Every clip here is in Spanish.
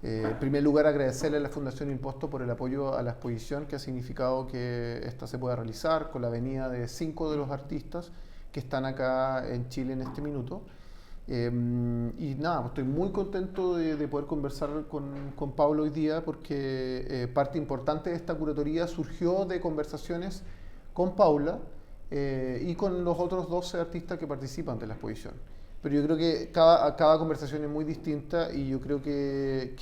En primer lugar, agradecerle a la Fundación Imposto por el apoyo a la exposición, que ha significado que esta se pueda realizar con la venida de 5 de los artistas que están acá en Chile en este minuto. Y nada, estoy muy contento de poder conversar con Pablo hoy día porque parte importante de esta curatoría surgió de conversaciones con Paula y con los otros 12 artistas que participan de la exposición. Pero yo creo que cada conversación es muy distinta y yo creo que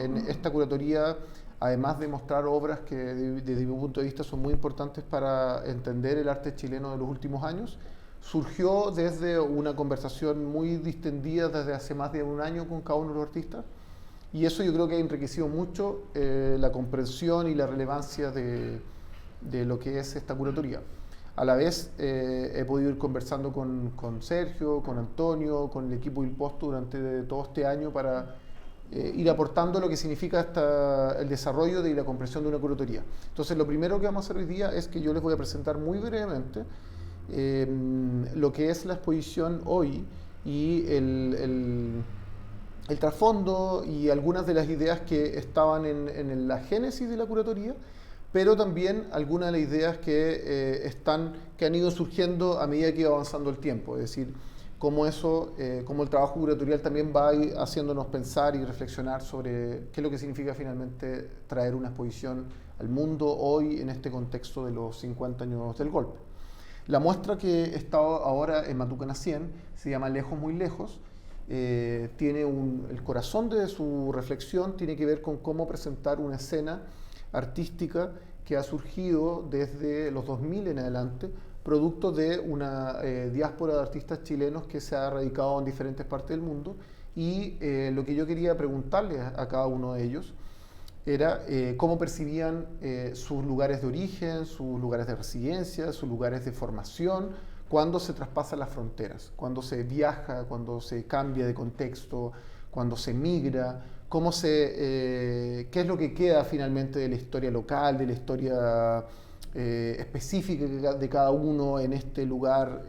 en esta curatoría, además de mostrar obras que desde mi punto de vista son muy importantes para entender el arte chileno de los últimos años, surgió desde una conversación muy distendida desde hace más de un año con cada uno de los artistas y eso yo creo que ha enriquecido mucho la comprensión y la relevancia de lo que es esta curatoría. A la vez he podido ir conversando con Sergio, con Antonio, con el equipo Ilposto durante todo este año para ir aportando lo que significa el desarrollo y la comprensión de una curatoría. Entonces lo primero que vamos a hacer hoy día es que yo les voy a presentar muy brevemente lo que es la exposición hoy y el trasfondo y algunas de las ideas que estaban en la génesis de la curatoría, pero también algunas de las ideas que han ido surgiendo a medida que iba avanzando el tiempo, es decir, cómo el trabajo curatorial también va haciéndonos pensar y reflexionar sobre qué es lo que significa finalmente traer una exposición al mundo hoy en este contexto de los 50 años del golpe. La muestra que está ahora en Matucana 100 se llama Lejos muy lejos. El corazón de su reflexión tiene que ver con cómo presentar una escena artística que ha surgido desde los 2000 en adelante, producto de una diáspora de artistas chilenos que se ha radicado en diferentes partes del mundo y lo que yo quería preguntarles a cada uno de ellos era cómo percibían sus lugares de origen, sus lugares de residencia, sus lugares de formación, cuando se traspasan las fronteras, cuando se viaja, cuando se cambia de contexto, cuando se migra, qué es lo que queda finalmente de la historia local, de la historia específica de cada uno en este lugar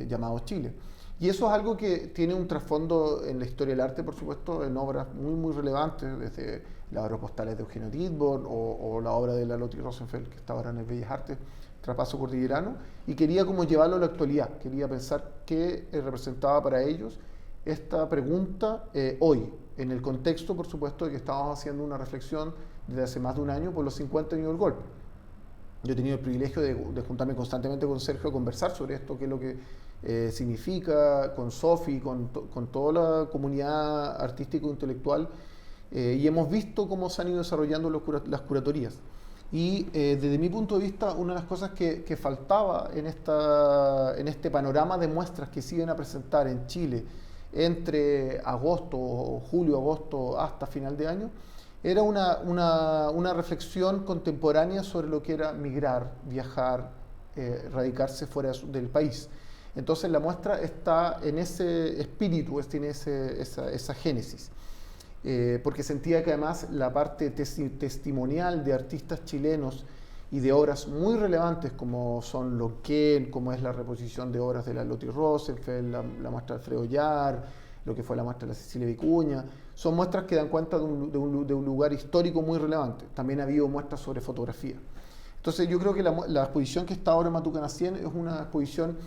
llamado Chile. Y eso es algo que tiene un trasfondo en la historia del arte, por supuesto, en obras muy, muy relevantes, desde las obras postales de Eugenio Tidborn o la obra de la Lotti Rosenfeld, que está ahora en el Bellas Artes, Trapazo Cordillerano, y quería como llevarlo a la actualidad, quería pensar qué representaba para ellos esta pregunta hoy, en el contexto, por supuesto, de que estábamos haciendo una reflexión desde hace más de un año por los 50 años del golpe. Yo he tenido el privilegio de juntarme constantemente con Sergio a conversar sobre esto, qué es lo que significa, con Sofi, con toda la comunidad artístico-intelectual, y hemos visto cómo se han ido desarrollando las curatorías. Y desde mi punto de vista, una de las cosas que faltaba en este panorama de muestras que siguen a presentar en Chile entre agosto, julio, agosto, hasta final de año, era una reflexión contemporánea sobre lo que era migrar, viajar, radicarse fuera del país. Entonces la muestra está en ese espíritu, tiene esa génesis. Porque sentía que además la parte testimonial de artistas chilenos y de obras muy relevantes como son Lonquén, como es la reposición de obras de la Lotti Rosenfeld, la muestra de Alfredo Yar, lo que fue la muestra de la Cecilia Vicuña, son muestras que dan cuenta de un lugar histórico muy relevante. También ha habido muestras sobre fotografía. Entonces yo creo que la exposición que está ahora en Matucana 100 es una exposición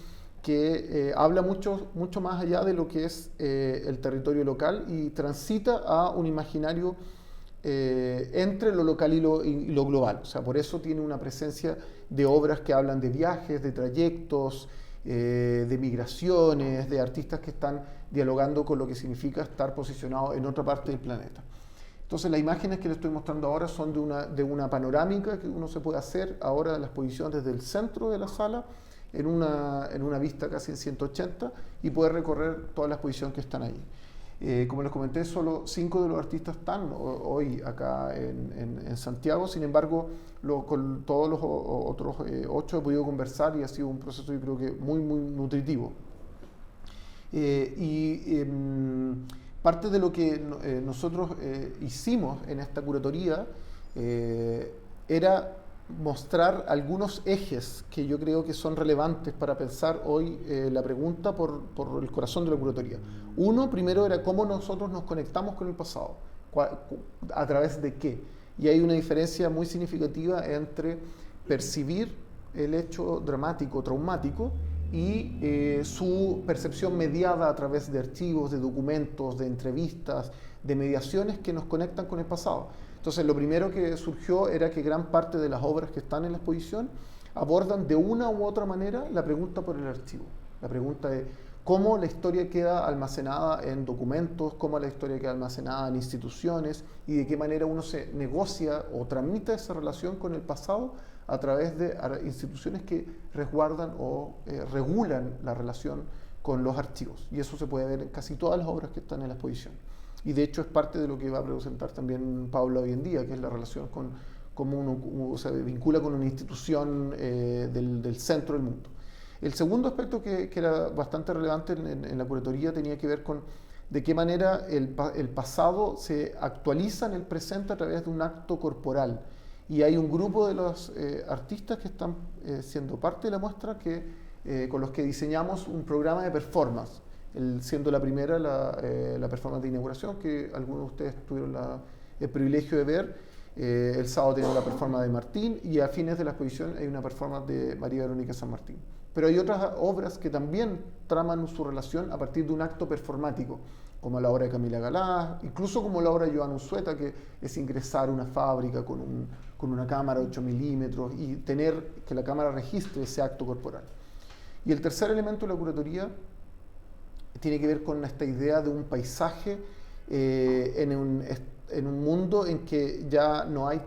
que habla mucho más allá de lo que es el territorio local y transita a un imaginario entre lo local y lo global. O sea, por eso tiene una presencia de obras que hablan de viajes, de trayectos, de migraciones, de artistas que están dialogando con lo que significa estar posicionado en otra parte del planeta. Entonces las imágenes que les estoy mostrando ahora son de una panorámica que uno se puede hacer ahora de la exposición desde el centro de la sala, en una vista casi en 180 y poder recorrer toda la exposición que están ahí. Como les comenté, solo 5 de los artistas están hoy acá en Santiago, sin embargo, con todos los otros 8 he podido conversar y ha sido un proceso, yo creo que muy, muy nutritivo. Parte de lo que nosotros hicimos en esta curatoría era mostrar algunos ejes que yo creo que son relevantes para pensar hoy la pregunta por el corazón de la curatoría. Uno, primero, era cómo nosotros nos conectamos con el pasado. a través de qué. Y hay una diferencia muy significativa entre percibir el hecho dramático, traumático, y su percepción mediada a través de archivos, de documentos, de entrevistas, de mediaciones que nos conectan con el pasado. Entonces, lo primero que surgió era que gran parte de las obras que están en la exposición abordan de una u otra manera la pregunta por el archivo. La pregunta de cómo la historia queda almacenada en documentos, cómo la historia queda almacenada en instituciones y de qué manera uno se negocia o tramita esa relación con el pasado a través de instituciones que resguardan o regulan la relación con los archivos. Y eso se puede ver en casi todas las obras que están en la exposición. Y de hecho es parte de lo que va a presentar también Paula hoy en día, que es la relación con cómo uno se vincula con una institución del centro del mundo. El segundo aspecto que era bastante relevante en la curatoría tenía que ver con de qué manera el pasado se actualiza en el presente a través de un acto corporal. Y hay un grupo de los artistas que están siendo parte de la muestra con los que diseñamos un programa de performance, siendo la primera la performance de inauguración, que algunos de ustedes tuvieron el privilegio de ver. El sábado tenemos la performance de Martín y a fines de la exposición hay una performance de María Verónica San Martín. Pero hay otras obras que también traman su relación a partir de un acto performático, como la obra de Camila Galás, incluso como la obra de Joan Unzueta, que es ingresar a una fábrica con una cámara 8 milímetros y tener que la cámara registre ese acto corporal. Y el tercer elemento de la curatoría tiene que ver con esta idea de un paisaje en un mundo en que ya no hay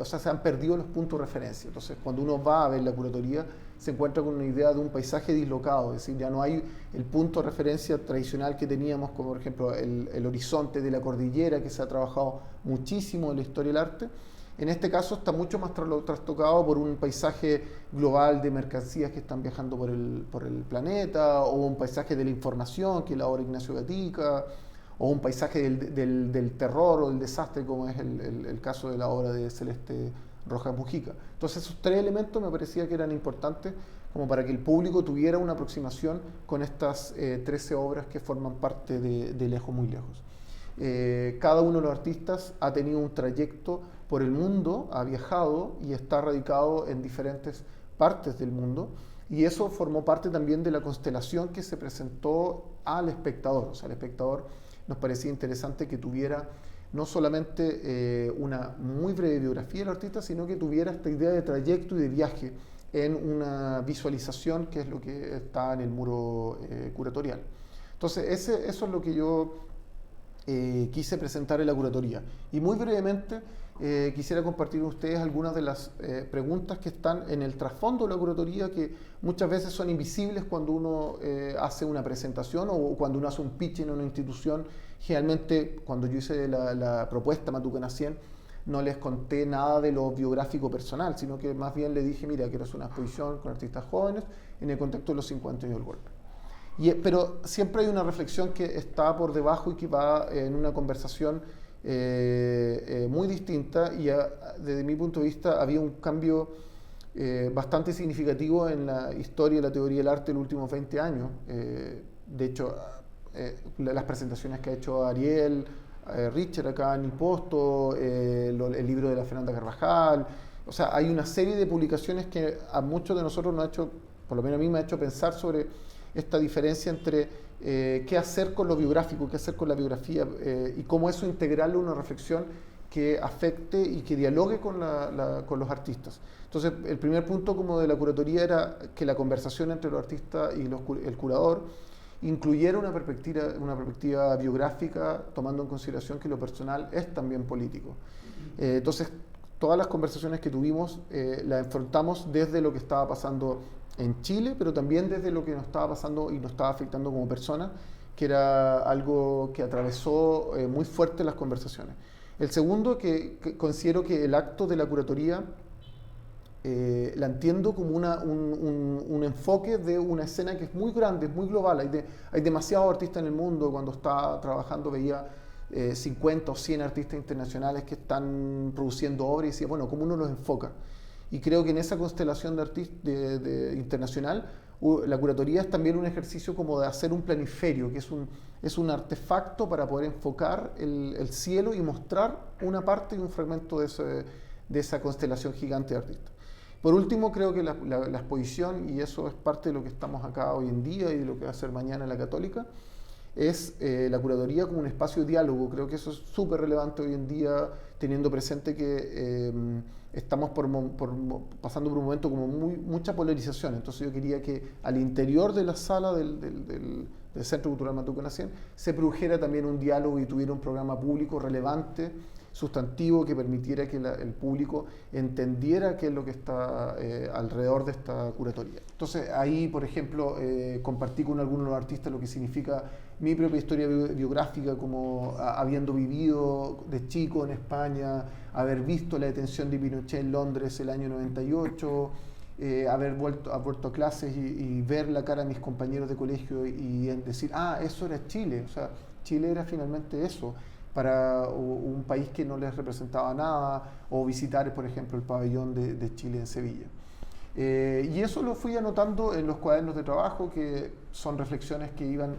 se han perdido los puntos de referencia. Entonces, cuando uno va a ver la curatoría, se encuentra con una idea de un paisaje dislocado, es decir, ya no hay el punto de referencia tradicional que teníamos, como por ejemplo el horizonte de la cordillera, que se ha trabajado muchísimo en la historia del arte. En este caso está mucho más trastocado por un paisaje global de mercancías que están viajando por el planeta, o un paisaje de la información, que es la obra de Ignacio Gatica, o un paisaje del terror o del desastre, como es el caso de la obra de Celeste Rojas Mujica. Entonces, esos tres elementos me parecía que eran importantes como para que el público tuviera una aproximación con estas 13 obras que forman parte de Lejos Muy Lejos. Cada uno de los artistas ha tenido un trayecto por el mundo, ha viajado y está radicado en diferentes partes del mundo, y eso formó parte también de la constelación que se presentó al espectador. O sea, al espectador nos parecía interesante que tuviera no solamente una muy breve biografía del artista, sino que tuviera esta idea de trayecto y de viaje en una visualización, que es lo que está en el muro curatorial. Entonces, eso es lo que yo quise presentar en la curatoría. Y muy brevemente quisiera compartir con ustedes algunas de las preguntas que están en el trasfondo de la curatoría, que muchas veces son invisibles cuando uno hace una presentación o cuando uno hace un pitch en una institución. Generalmente, cuando yo hice la propuesta Matucana 100, no les conté nada de lo biográfico personal, sino que más bien le dije, mira, quiero hacer una exposición con artistas jóvenes en el contexto de los 50 años del golpe. Pero siempre hay una reflexión que está por debajo y que va en una conversación muy distinta, y desde mi punto de vista había un cambio bastante significativo en la historia y la teoría del arte en los últimos 20 años. De hecho, las presentaciones que ha hecho Ariel, Richard acá en Ilposto, el libro de la Fernanda Carvajal, o sea, hay una serie de publicaciones que a muchos de nosotros nos ha hecho, por lo menos a mí me ha hecho pensar sobre esta diferencia entre qué hacer con lo biográfico, qué hacer con la biografía, y cómo eso integrarlo en una reflexión que afecte y que dialogue con los artistas. Entonces, el primer punto como de la curatoría era que la conversación entre los artistas y el curador incluyera una perspectiva biográfica, tomando en consideración que lo personal es también político. Entonces, todas las conversaciones que tuvimos las enfrentamos desde lo que estaba pasando en Chile, pero también desde lo que nos estaba pasando y nos estaba afectando como personas, que era algo que atravesó muy fuerte las conversaciones. El segundo, que considero que el acto de la curatoría la entiendo como un enfoque de una escena que es muy grande, es muy global. Hay demasiados artistas en el mundo. Cuando estaba trabajando veía 50 o 100 artistas internacionales que están produciendo obras, y decía, bueno, ¿cómo uno los enfoca? Y creo que en esa constelación de artistas internacional la curatoría es también un ejercicio como de hacer un planiferio, que es un artefacto para poder enfocar el cielo y mostrar una parte y un fragmento de esa constelación gigante de artistas. Por último, creo que la exposición, y eso es parte de lo que estamos acá hoy en día y de lo que va a ser mañana en la Católica, es la curatoría como un espacio de diálogo. Creo que eso es súper relevante hoy en día, teniendo presente que estamos pasando por un momento como mucha polarización. Entonces yo quería que al interior de la sala del Centro Cultural Mantuco Nacien se produjera también un diálogo y tuviera un programa público relevante, sustantivo, que permitiera que el público entendiera qué es lo que está alrededor de esta curatoría. Entonces ahí, por ejemplo, compartí con algunos de los artistas lo que significa mi propia historia biográfica, como habiendo vivido de chico en España, haber visto la detención de Pinochet en Londres el año 98, haber vuelto a clases y ver la cara de mis compañeros de colegio y decir, eso era Chile, o sea, Chile era finalmente eso, para un país que no les representaba nada, o visitar, por ejemplo, el pabellón de Chile en Sevilla. Y eso lo fui anotando en los cuadernos de trabajo, que son reflexiones que iban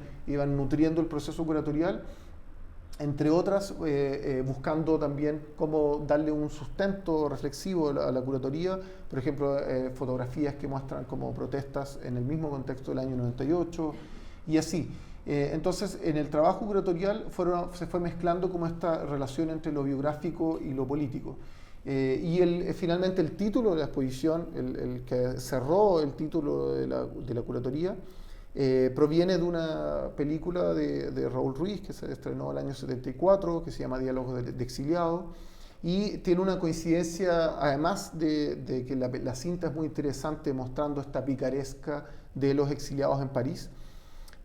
nutriendo el proceso curatorial, entre otras, buscando también cómo darle un sustento reflexivo a la curatoría, por ejemplo, fotografías que muestran como protestas en el mismo contexto del año 98, y así. Entonces, en el trabajo curatorial se fue mezclando como esta relación entre lo biográfico y lo político. Y finalmente el título de la exposición, el que cerró el título de la curatoría, proviene de una película de Raúl Ruiz que se estrenó el año 74, que se llama Diálogos de Exiliados, y tiene una coincidencia, además de que la cinta es muy interesante mostrando esta picaresca de los exiliados en París.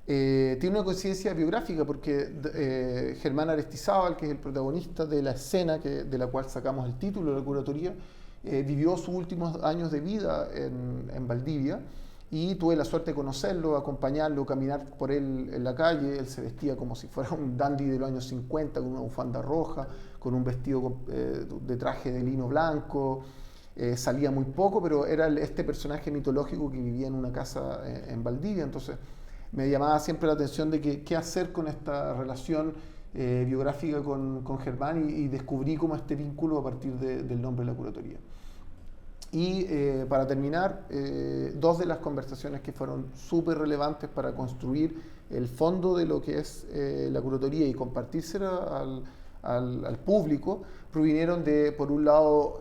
Tiene una coincidencia biográfica porque Germán Aristizábal, que es el protagonista de la escena de la cual sacamos el título de la curatoría, vivió sus últimos años de vida en Valdivia, y tuve la suerte de conocerlo, acompañarlo, caminar por él en la calle. Él se vestía como si fuera un dandy de los años 50, con una bufanda roja, con un vestido de traje de lino blanco. Salía muy poco, pero era este personaje mitológico que vivía en una casa en Valdivia. Entonces me llamaba siempre la atención de qué hacer con esta relación biográfica con Germán, y descubrí como este vínculo a partir del nombre de la curatoría. Y para terminar, dos de las conversaciones que fueron súper relevantes para construir el fondo de lo que es la curatoría y compartírsela al público, provinieron de, por un lado,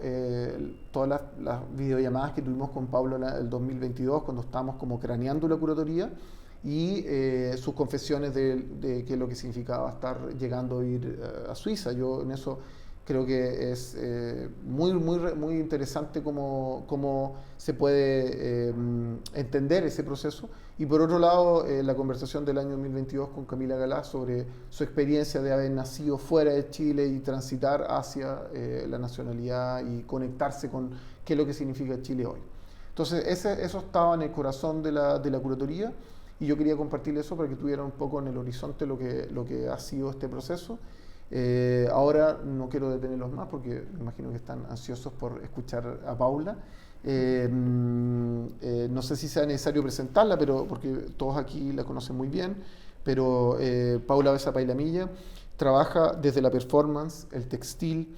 todas las videollamadas que tuvimos con Pablo en el 2022, cuando estábamos como craneando la curatoría, y sus confesiones de qué es lo que significaba estar llegando a ir a Suiza. Yo en eso creo que es muy interesante cómo se puede entender ese proceso. Y por otro lado, la conversación del año 2022 con Camila Galá sobre su experiencia de haber nacido fuera de Chile y transitar hacia la nacionalidad y conectarse con qué es lo que significa Chile hoy. Entonces, eso estaba en el corazón de la curatoría, y yo quería compartir eso para que tuvieran un poco en el horizonte lo que ha sido este proceso. Ahora no quiero detenerlos más porque me imagino que están ansiosos por escuchar a Paula. No sé si sea necesario presentarla, porque todos aquí la conocen muy bien, pero Paula Besa Pailamilla trabaja desde la performance, el textil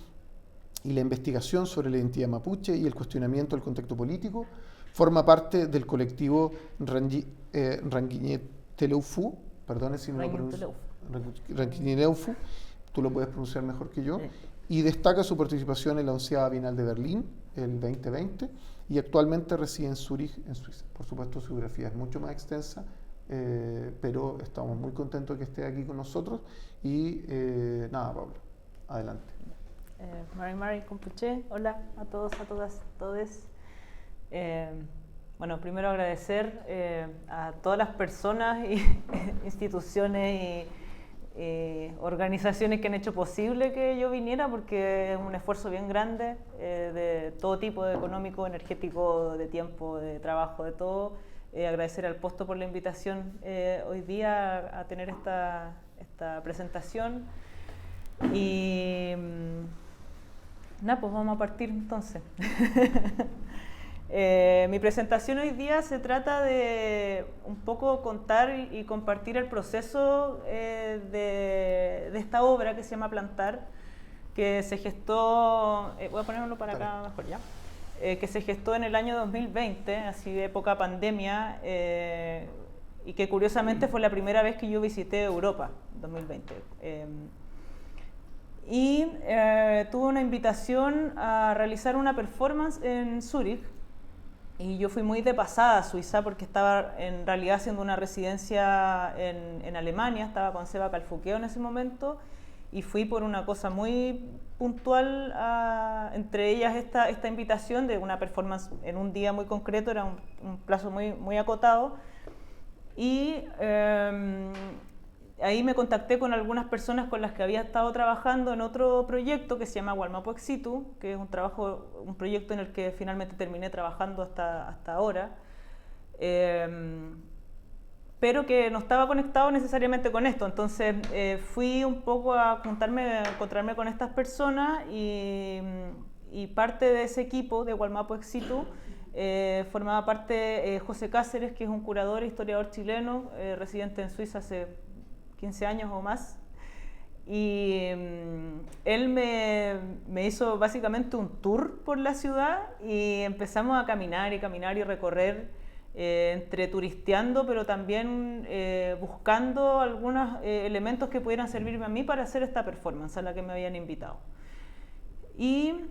y la investigación sobre la identidad mapuche y el cuestionamiento del contexto político. Forma parte del colectivo Rangiñeteleufu, perdone si no lo pronuncio, Rangiñeteleufu, tú lo puedes pronunciar mejor que yo, sí. Y destaca su participación en la 11ª Bienal de Berlín, el 2020, y actualmente reside en Zúrich, en Suiza. Por supuesto, su biografía es mucho más extensa, pero estamos muy contentos de que esté aquí con nosotros. Y nada, Paula, adelante. Mari Compuche, hola a todos, a todas, a todes. Bueno, primero agradecer a todas las personas y instituciones y organizaciones que han hecho posible que yo viniera, porque es un esfuerzo bien grande de todo tipo, de económico, energético, de tiempo, de trabajo, de todo. Agradecer al Posto por la invitación hoy día a tener esta presentación. Y nada, pues vamos a partir entonces. Mi presentación hoy día se trata de un poco contar y compartir el proceso de esta obra que se llama Plantar, que se gestó, voy a ponerlo para acá mejor ya, que se gestó en el año 2020, así de época pandemia, y que curiosamente fue la primera vez que yo visité Europa, 2020. Tuve una invitación a realizar una performance en Zúrich, y yo fui muy de pasada a Suiza porque estaba en realidad haciendo una residencia en Alemania, estaba con Seba Calfuqueo en ese momento, y fui por una cosa muy puntual, entre ellas esta invitación de una performance en un día muy concreto, era un plazo muy acotado, y ahí me contacté con algunas personas con las que había estado trabajando en otro proyecto que se llama Wallmapu ex situ, que es un proyecto en el que finalmente terminé trabajando hasta ahora, pero que no estaba conectado necesariamente con esto. Entonces fui un poco a encontrarme con estas personas, y parte de ese equipo de Wallmapu ex situ formaba parte José Cáceres, que es un curador e historiador chileno, residente en Suiza hace 15 años o más, y él me hizo básicamente un tour por la ciudad, y empezamos a caminar y recorrer, entre turisteando, pero también buscando algunos elementos que pudieran servirme a mí para hacer esta performance a la que me habían invitado. Y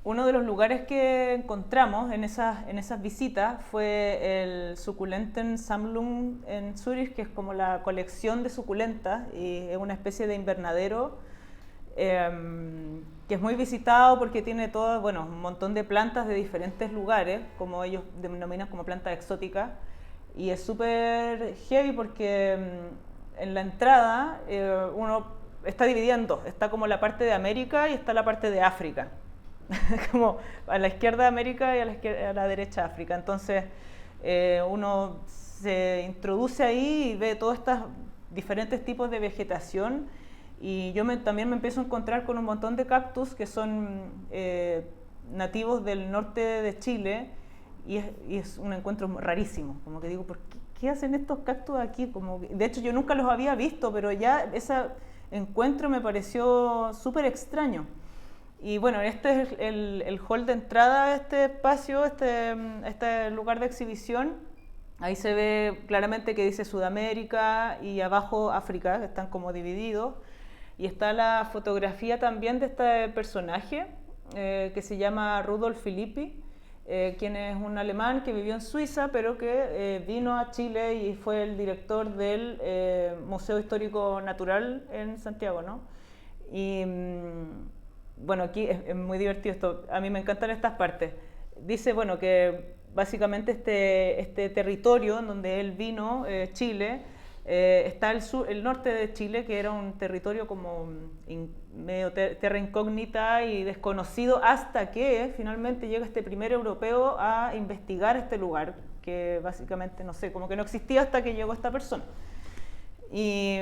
uno de los lugares que encontramos en esas visitas fue el Sukulentensammlung en Zúrich, que es como la colección de suculentas, y es una especie de invernadero que es muy visitado porque tiene un montón de plantas de diferentes lugares, como ellos denominan como plantas exóticas, y es súper heavy porque en la entrada uno está dividido en dos, está como la parte de América y está la parte de África. Como a la izquierda América y a la derecha África. Entonces uno se introduce ahí y ve todos estos diferentes tipos de vegetación, y yo también me empiezo a encontrar con un montón de cactus que son nativos del norte de Chile, y es un encuentro rarísimo, como que digo, ¿qué hacen estos cactus aquí? De hecho yo nunca los había visto, pero ya ese encuentro me pareció súper extraño. Y bueno, este es el hall de entrada a este espacio, este lugar de exhibición. Ahí se ve claramente que dice Sudamérica y abajo África, que están como divididos. Y está la fotografía también de este personaje que se llama Rudolf Filippi, quien es un alemán que vivió en Suiza, pero que vino a Chile y fue el director del Museo Histórico Natural en Santiago, ¿no? Y bueno, aquí es muy divertido esto, a mí me encantan estas partes. Dice, bueno, que básicamente este territorio en donde él vino, Chile, está el norte de Chile, que era un territorio como medio terra incógnita y desconocido, hasta que finalmente llega este primer europeo a investigar este lugar, que básicamente, no sé, como que no existía hasta que llegó esta persona. Y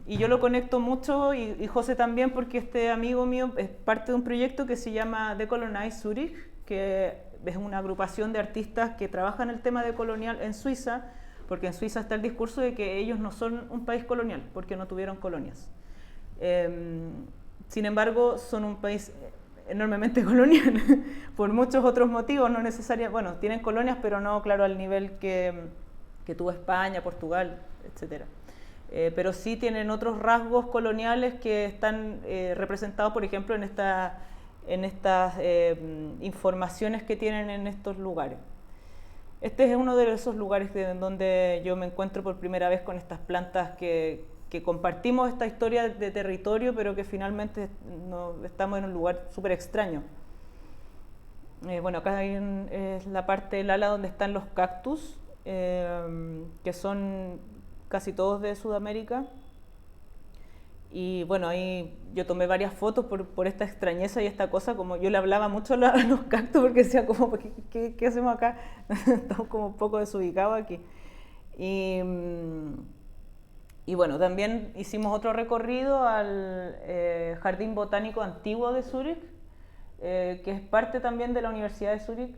yo lo conecto mucho, y José también, porque este amigo mío es parte de un proyecto que se llama Decolonize Zurich, que es una agrupación de artistas que trabajan el tema decolonial en Suiza, porque en Suiza está el discurso de que ellos no son un país colonial, porque no tuvieron colonias. Sin embargo, son un país enormemente colonial, por muchos otros motivos, no necesariamente, bueno, tienen colonias, pero no, claro, al nivel que tuvo España, Portugal, etcétera. Pero sí tienen otros rasgos coloniales que están representados, por ejemplo, en estas informaciones que tienen en estos lugares. Este es uno de esos lugares en donde yo me encuentro por primera vez con estas plantas que compartimos esta historia de territorio, pero que finalmente estamos en un lugar súper extraño. Bueno, acá hay es la parte del ala donde están los cactus, que son casi todos de Sudamérica. Y bueno, ahí yo tomé varias fotos por esta extrañeza y esta cosa, como yo le hablaba mucho a los cactus porque decía como, ¿qué hacemos acá? Estamos como un poco desubicados aquí. Y bueno, también hicimos otro recorrido al Jardín Botánico Antiguo de Zúrich, que es parte también de la Universidad de Zúrich,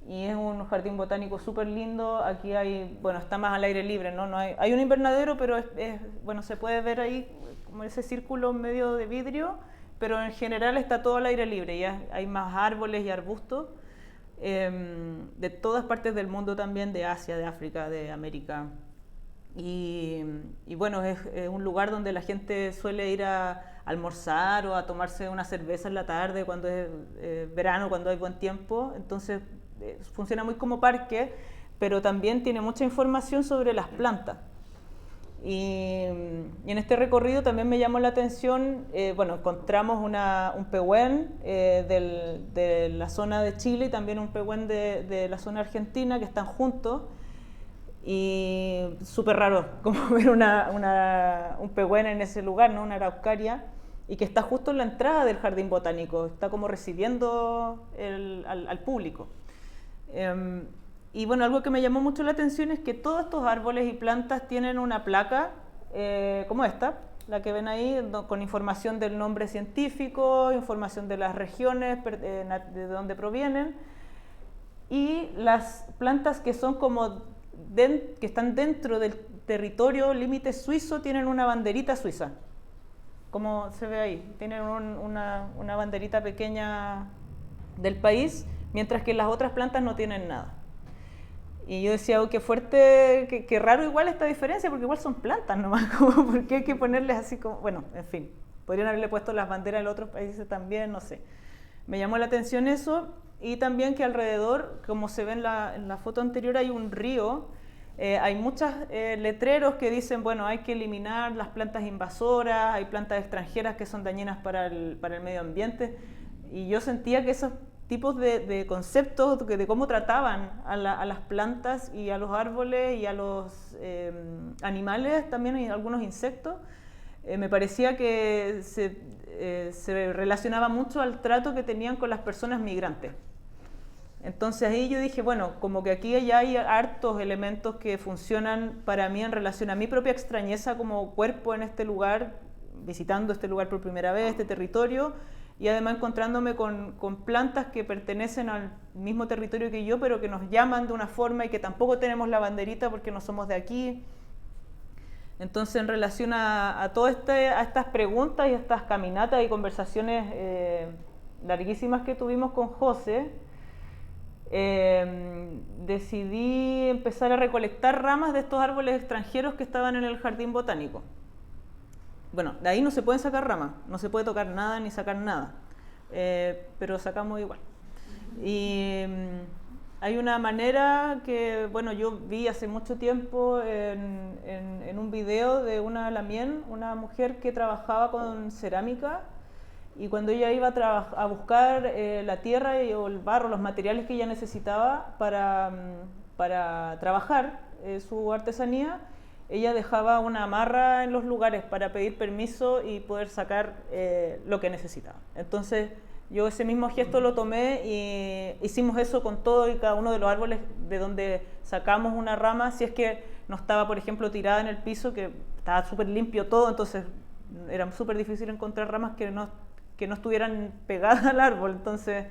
y es un jardín botánico súper lindo. Aquí hay, bueno, está más al aire libre, ¿no? Hay un invernadero, pero bueno, se puede ver ahí como ese círculo medio de vidrio, pero en general está todo al aire libre, y hay más árboles y arbustos de todas partes del mundo también, de Asia, de África, de América. Y bueno, es un lugar donde la gente suele ir a almorzar o a tomarse una cerveza en la tarde cuando es verano, cuando hay buen tiempo. Entonces funciona muy como parque, pero también tiene mucha información sobre las plantas. Y en este recorrido también me llamó la atención, bueno, encontramos un pehuen de la zona de Chile y también un pehuen de la zona argentina, que están juntos. Y súper raro como ver un pehuen en ese lugar, ¿no? Una araucaria, y que está justo en la entrada del jardín botánico, está como recibiendo al público. Y bueno, algo que me llamó mucho la atención es que todos estos árboles y plantas tienen una placa como esta, la que ven ahí, con información del nombre científico, información de las regiones de donde provienen, y las plantas que son como que están dentro del territorio límite suizo tienen una banderita suiza, como se ve ahí, tienen una banderita pequeña del país, mientras que las otras plantas no tienen nada. Y yo decía, oh, qué fuerte, qué raro igual esta diferencia, porque igual son plantas nomás, como, ¿por qué hay que ponerles así como? Bueno, en fin, podrían haberle puesto las banderas de los otros países también, no sé. Me llamó la atención eso, y también que alrededor, como se ve en la foto anterior, hay un río, hay muchos letreros que dicen, bueno, hay que eliminar las plantas invasoras, hay plantas extranjeras que son dañinas para el medio ambiente, y yo sentía que esos tipos de conceptos de cómo trataban a las plantas y a los árboles y a los animales, también y algunos insectos, me parecía que se relacionaba mucho al trato que tenían con las personas migrantes. Entonces ahí yo dije, bueno, como que aquí ya hay hartos elementos que funcionan para mí en relación a mi propia extrañeza como cuerpo en este lugar, visitando este lugar por primera vez, este territorio, y además encontrándome con plantas que pertenecen al mismo territorio que yo, pero que nos llaman de una forma y que tampoco tenemos la banderita porque no somos de aquí. Entonces, en relación a estas preguntas y a estas caminatas y conversaciones larguísimas que tuvimos con José, decidí empezar a recolectar ramas de estos árboles extranjeros que estaban en el jardín botánico. Bueno, de ahí no se pueden sacar ramas, no se puede tocar nada ni sacar nada, pero sacamos igual. Y hay una manera que, bueno, yo vi hace mucho tiempo en un video de una Lamien, una mujer que trabajaba con cerámica, y cuando ella iba a buscar la tierra o el barro, los materiales que ella necesitaba para trabajar su artesanía, ella dejaba una amarra en los lugares para pedir permiso y poder sacar lo que necesitaba. Entonces yo ese mismo gesto lo tomé y hicimos eso con todo y cada uno de los árboles de donde sacamos una rama, si es que no estaba, por ejemplo, tirada en el piso, que estaba súper limpio todo, entonces era súper difícil encontrar ramas que no estuvieran pegadas al árbol. Entonces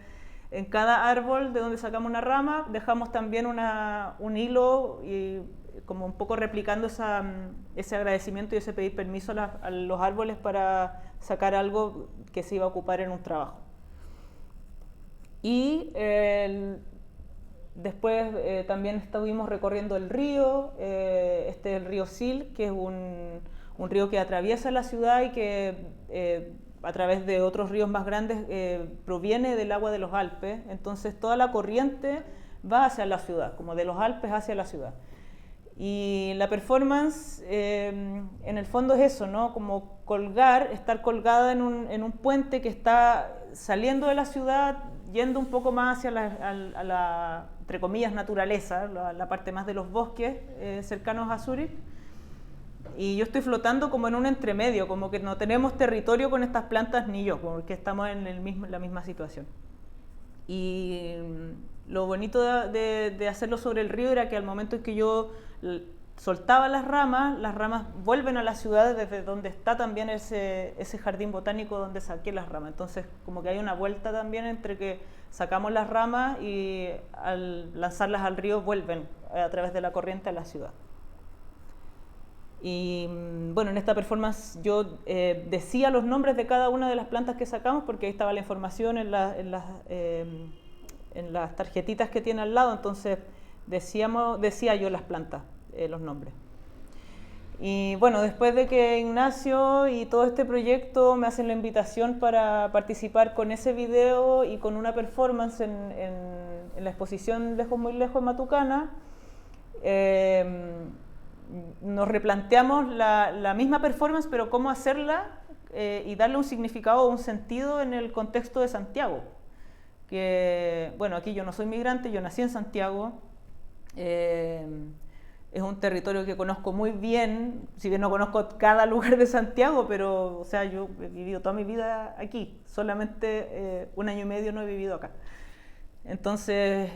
en cada árbol de donde sacamos una rama dejamos también un hilo, y como un poco replicando ese agradecimiento y ese pedir permiso a los árboles para sacar algo que se iba a ocupar en un trabajo. Y después también estuvimos recorriendo el río, el río Sil, que es un río que atraviesa la ciudad y que a través de otros ríos más grandes proviene del agua de los Alpes. Entonces toda la corriente va hacia la ciudad, como de los Alpes hacia la ciudad. Y la performance en el fondo es eso, ¿no? Como estar colgada en un puente que está saliendo de la ciudad, yendo un poco más hacia la entre comillas, naturaleza, la parte más de los bosques cercanos a Zúrich. Y yo estoy flotando como en un entremedio, como que no tenemos territorio con estas plantas ni yo, porque estamos en la misma situación. Y lo bonito de hacerlo sobre el río era que al momento en que yo soltaba las ramas vuelven a la ciudad desde donde está también ese jardín botánico donde saqué las ramas. Entonces, como que hay una vuelta también entre que sacamos las ramas y al lanzarlas al río vuelven a través de la corriente a la ciudad. Y bueno, en esta performance yo decía los nombres de cada una de las plantas que sacamos, porque ahí estaba la información en las tarjetitas que tiene al lado. Entonces decía yo las plantas, los nombres. Y bueno, después de que Ignacio y todo este proyecto me hacen la invitación para participar con ese video y con una performance en la exposición Lejos Muy Lejos en Matucana, nos replanteamos la misma performance, pero cómo hacerla y darle un significado o un sentido en el contexto de Santiago. Que, bueno, aquí yo no soy migrante, yo nací en Santiago. Es un territorio que conozco muy bien, si bien no conozco cada lugar de Santiago, pero, o sea, yo he vivido toda mi vida aquí, solamente 1 año y medio no he vivido acá. Entonces,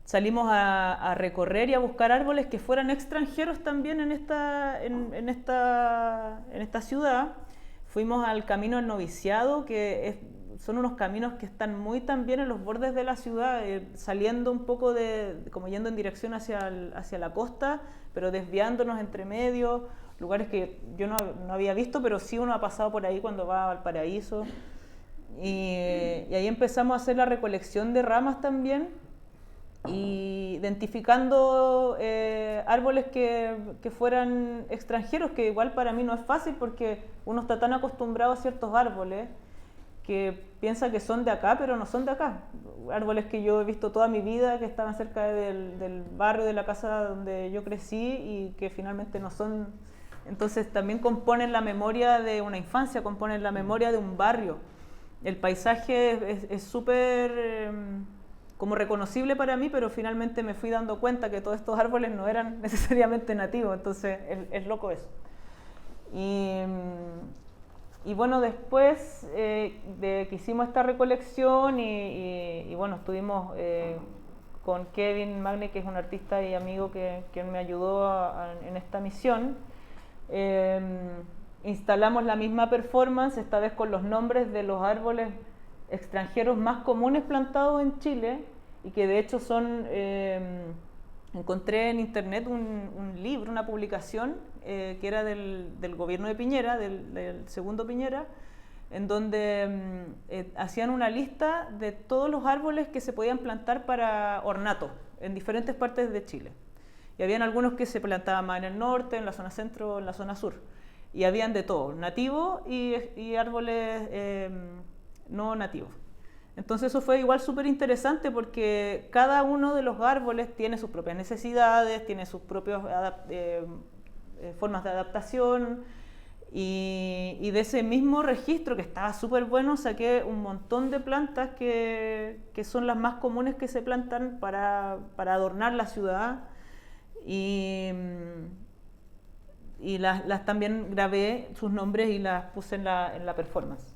salimos a recorrer y a buscar árboles que fueran extranjeros también en esta ciudad. Fuimos al Camino del Noviciado, que son unos caminos que están muy también en los bordes de la ciudad, saliendo un poco como yendo en dirección hacia la costa, pero desviándonos entre medio, lugares que yo no había visto, pero sí uno ha pasado por ahí cuando va a Valparaíso. Y ahí empezamos a hacer la recolección de ramas también, y identificando árboles que fueran extranjeros, que igual para mí no es fácil porque uno está tan acostumbrado a ciertos árboles que piensa que son de acá, pero no son de acá. Árboles que yo he visto toda mi vida, que estaban cerca del barrio, de la casa donde yo crecí y que finalmente no son. Entonces también componen la memoria de una infancia, componen la memoria de un barrio. El paisaje es súper como reconocible para mí, pero finalmente me fui dando cuenta que todos estos árboles no eran necesariamente nativos, entonces es loco eso. Y bueno, después de que hicimos esta recolección y bueno, estuvimos con Kevin Magne, que es un artista y amigo que me ayudó en esta misión, instalamos la misma performance, esta vez con los nombres de los árboles extranjeros más comunes plantados en Chile, y que de hecho son, encontré en internet un libro, una publicación que era del gobierno de Piñera, del segundo Piñera, en donde hacían una lista de todos los árboles que se podían plantar para ornato en diferentes partes de Chile. Y habían algunos que se plantaban más en el norte, en la zona centro, en la zona sur. Y habían de todo, nativos y árboles no nativos. Entonces eso fue igual súper interesante porque cada uno de los árboles tiene sus propias necesidades, tiene sus propias formas de adaptación, y de ese mismo registro, que estaba súper bueno, saqué un montón de plantas que son las más comunes que se plantan para adornar la ciudad, y las también grabé sus nombres y las puse en la performance.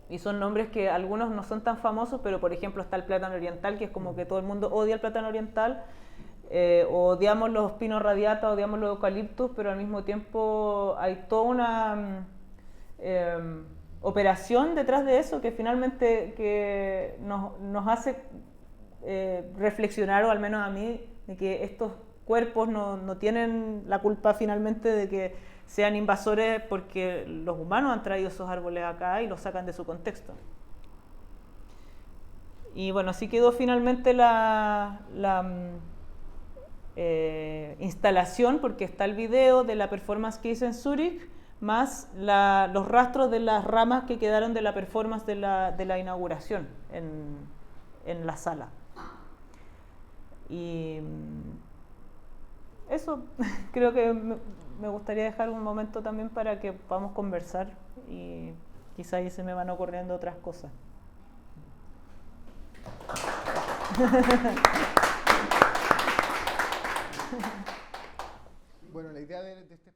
Y son nombres que algunos no son tan famosos, pero por ejemplo está el plátano oriental, que es como que todo el mundo odia el plátano oriental, odiamos los pinos radiata, odiamos los eucaliptus, pero al mismo tiempo hay toda una operación detrás de eso que finalmente que nos hace reflexionar, o al menos a mí, de que estos cuerpos no tienen la culpa finalmente de que sean invasores, porque los humanos han traído esos árboles acá y los sacan de su contexto. Y bueno, así quedó finalmente la instalación, porque está el video de la performance que hice en Zúrich, más los rastros de las ramas que quedaron de la performance de la inauguración en la sala. Y eso, creo que me gustaría dejar un momento también para que podamos conversar, y quizá ahí se me van ocurriendo otras cosas. Bueno, la idea de este espacio